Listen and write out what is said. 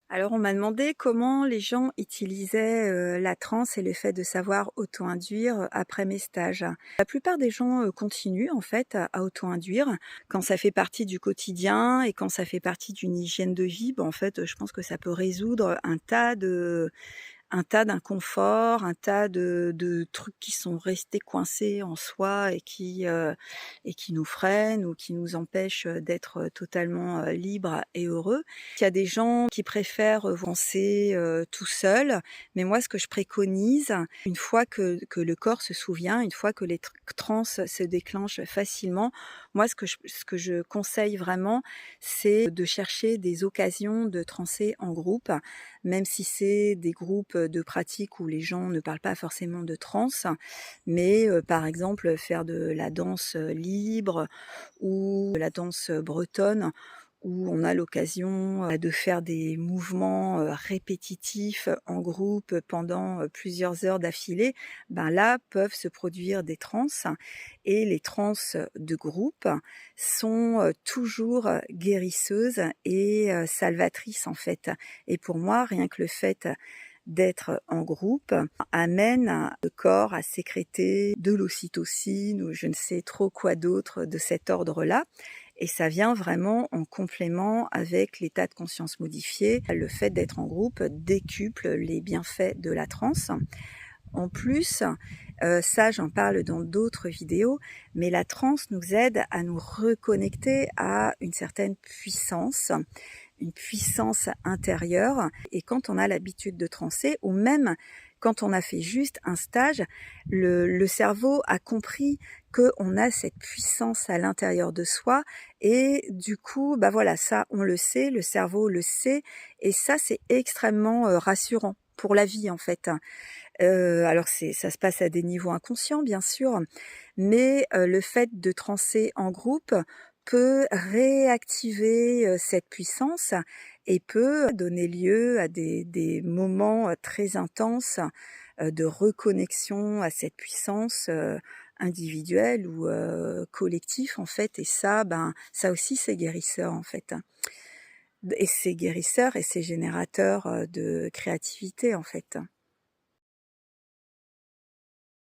Alors on m'a demandé comment les gens utilisaient, la transe et le fait de savoir auto-induire, après mes stages. La plupart des gens, continuent en fait à auto-induire quand ça fait partie du quotidien et quand ça fait partie d'une hygiène de vie, en fait, je pense que ça peut résoudre un tas d'inconforts, un tas de trucs qui sont restés coincés en soi et qui nous freinent ou qui nous empêchent, d'être, totalement, libres et heureux. Il y a des gens qui préfèrent, penser, tout seuls, mais moi ce que je préconise, une fois que le corps se souvient, une fois que les trans se déclenchent facilement, moi ce que je conseille vraiment, c'est de chercher des occasions de transer en groupe, même si c'est des groupes de pratique où les gens ne parlent pas forcément de transe, mais par exemple, faire de la danse, libre ou de la danse, bretonne où on a l'occasion, de faire des mouvements, répétitifs en groupe pendant, plusieurs heures d'affilée, là peuvent se produire des transes et les transes de groupe sont, toujours, guérisseuses et salvatrices en fait. Et pour moi, rien que le fait d'être en groupe amène le corps à sécréter de l'ocytocine ou je ne sais trop quoi d'autre de cet ordre-là et ça vient vraiment en complément avec l'état de conscience modifié. Le fait d'être en groupe décuple les bienfaits de la transe. En plus, ça j'en parle dans d'autres vidéos, mais la transe nous aide à nous reconnecter à une puissance intérieure et quand on a l'habitude de transer ou même quand on a fait juste un stage, le cerveau a compris qu'on a cette puissance à l'intérieur de soi et du coup, voilà, ça on le sait, le cerveau le sait et ça c'est extrêmement, rassurant pour la vie en fait. Alors ça se passe à des niveaux inconscients bien sûr, mais le fait de transer en groupe peut réactiver, cette puissance et peut donner lieu à des moments, très intenses, de reconnexion à cette puissance, individuelle ou collectif en fait et ça, ça aussi c'est guérisseur en fait, hein. Et c'est guérisseur et c'est générateur, de créativité en fait.